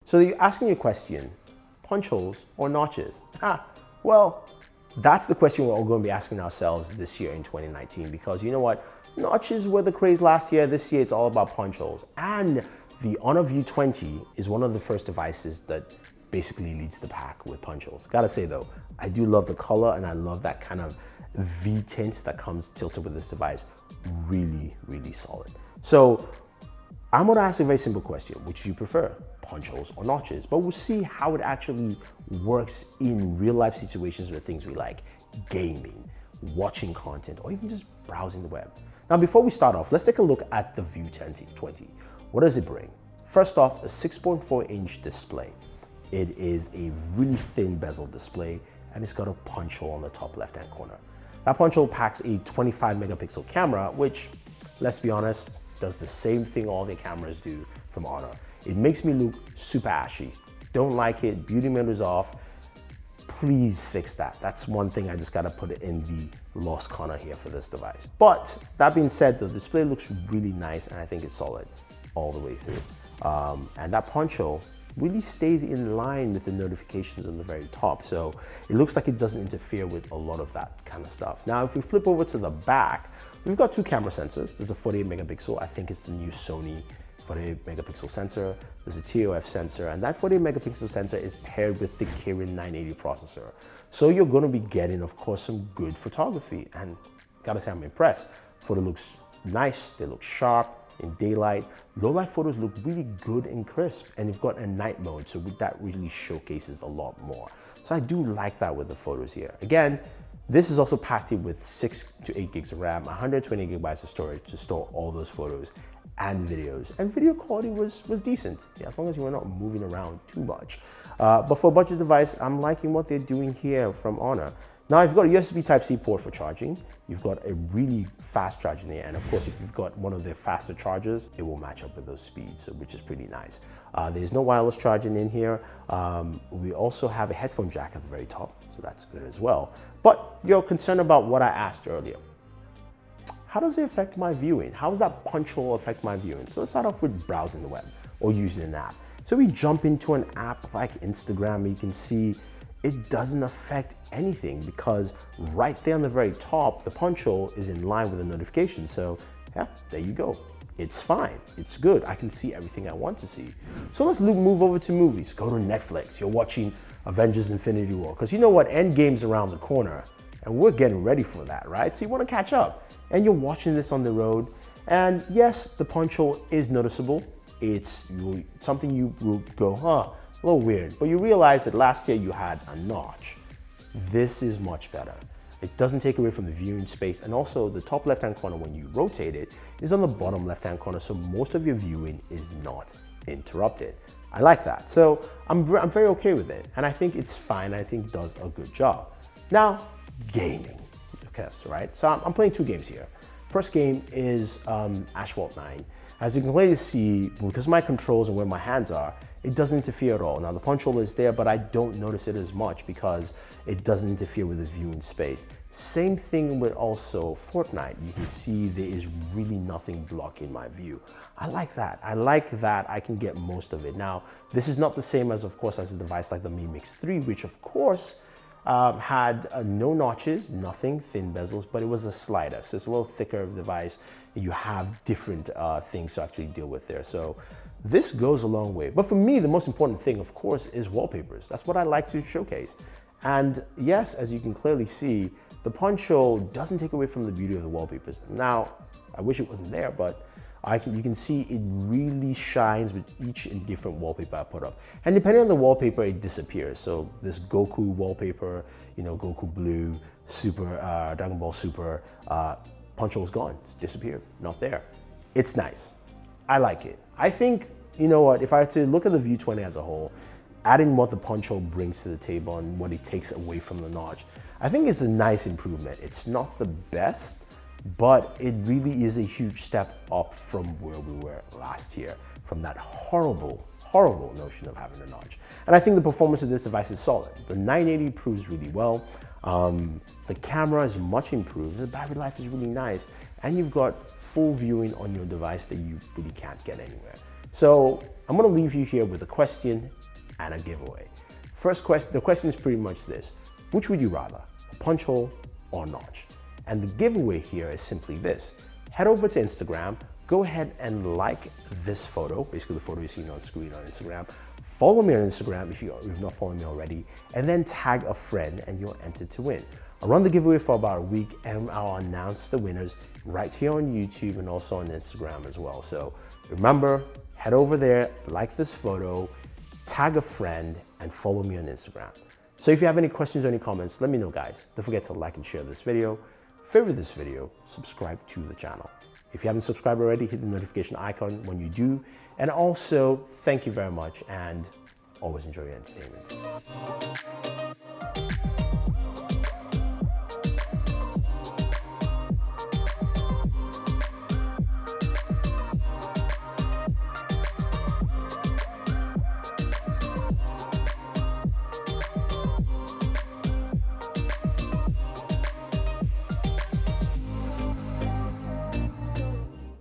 So you're asking your question, punch holes or notches? Well, that's the question we're all going to be asking ourselves this year in 2019, because you know what? Notches were the craze last year. This year, it's all about punch holes. And the Honor View 20 is one of the first devices that basically leads the pack with punch holes. Gotta say though, I do love the color and I love that kind of V tint that comes tilted with this device. Really, really solid. So I'm gonna ask a very simple question. Which do you prefer, punch holes or notches? But we'll see how it actually works in real life situations with things we like, gaming, watching content, or even just browsing the web. Now, before we start off, let's take a look at the View 20. What does it bring? First off, a 6.4-inch display. It is a really thin bezel display, and it's got a punch hole on the top left-hand corner. That punch hole packs a 25-megapixel camera, which, let's be honest, does the same thing all the cameras do from Honor. It makes me look super ashy. Don't like it, beauty mode is off. Please fix that. That's one thing I just gotta put it in the lost corner here for this device. But that being said, the display looks really nice, and I think it's solid all the way through. And that punch hole really stays in line with the notifications on the very top. So it looks like it doesn't interfere with a lot of that kind of stuff. Now, if we flip over to the back, we've got two camera sensors. There's a 48 megapixel, I think it's the new Sony 48 megapixel sensor. There's a TOF sensor, and that 48 megapixel sensor is paired with the Kirin 980 processor. So you're gonna be getting, of course, some good photography, and gotta say I'm impressed. Photo looks nice, they look sharp, in daylight. Low light photos look really good and crisp, and you've got a night mode, so that really showcases a lot more. So I do like that with the photos here. Again, this is also packed in with 6 to 8 gigs of RAM, 120 gigabytes of storage to store all those photos and videos. And video quality was decent, yeah, as long as you were not moving around too much. But for a budget device, I'm liking what they're doing here from Honor. Now, you've got a USB Type-C port for charging. You've got a really fast charging there. And of course, if you've got one of their faster chargers, it will match up with those speeds, which is pretty nice. There's no wireless charging in here. We also have a headphone jack at the very top, so that's good as well. But you're concerned about what I asked earlier. How does it affect my viewing? How does that punch hole affect my viewing? So let's start off with browsing the web or using an app. So we jump into an app like Instagram. You can see it doesn't affect anything because right there on the very top, the punch hole is in line with the notification. So yeah, there you go. It's fine, it's good. I can see everything I want to see. So let's move over to movies. Go to Netflix. You're watching Avengers Infinity War, because you know what, Endgame's around the corner and we're getting ready for that, right? So you want to catch up and you're watching this on the road. And yes, the punch hole is noticeable. It's something you will go, a little weird, but you realize that last year you had a notch. This is much better. It doesn't take away from the viewing space, and also the top left-hand corner when you rotate it is on the bottom left-hand corner, so most of your viewing is not interrupted. I like that, so I'm very okay with it, and I think it's fine. I think it does a good job. Now, gaming, okay, so, right? So I'm playing two games here. First game is Asphalt 9. As you can clearly see, because my controls and where my hands are, it doesn't interfere at all. Now the punch hole is there, but I don't notice it as much because it doesn't interfere with the viewing space. Same thing with also Fortnite. You can see there is really nothing blocking my view. I like that. I like that I can get most of it. Now, this is not the same as, of course, as a device like the Mi Mix 3, which of course had no notches, nothing, thin bezels, but it was a slider. So it's a little thicker device. You have different things to actually deal with there. So this goes a long way. But for me, the most important thing, of course, is wallpapers. That's what I like to showcase. And yes, as you can clearly see, the punch hole doesn't take away from the beauty of the wallpapers. Now, I wish it wasn't there, but you can see it really shines with each and different wallpaper I put up. And depending on the wallpaper, it disappears. So this Goku wallpaper, you know, Goku Blue, Super, Dragon Ball Super, punch hole's gone, it's disappeared, not there. It's nice, I like it. I think, you know what, if I had to look at the View 20 as a whole, adding what the punch hole brings to the table and what it takes away from the notch, I think it's a nice improvement. It's not the best, but it really is a huge step up from where we were last year, from that horrible notion of having a notch. And I think the performance of this device is solid. The 980 proves really well. The camera is much improved. The battery life is really nice. And you've got full viewing on your device that you really can't get anywhere. So I'm gonna leave you here with a question and a giveaway. First question, the question is pretty much this: which would you rather, a punch hole or a notch? And the giveaway here is simply this: head over to Instagram, go ahead and like this photo, basically the photo you're seeing on screen on Instagram. Follow me on Instagram if you've not followed me already, and then tag a friend and you're entered to win. I'll run the giveaway for about a week and I'll announce the winners right here on YouTube and also on Instagram as well. So remember, head over there, like this photo, tag a friend, and follow me on Instagram. So if you have any questions or any comments, let me know, guys. Don't forget to like and share this video, favorite this video, subscribe to the channel. If you haven't subscribed already, hit the notification icon when you do. And also, thank you very much and always enjoy your entertainment.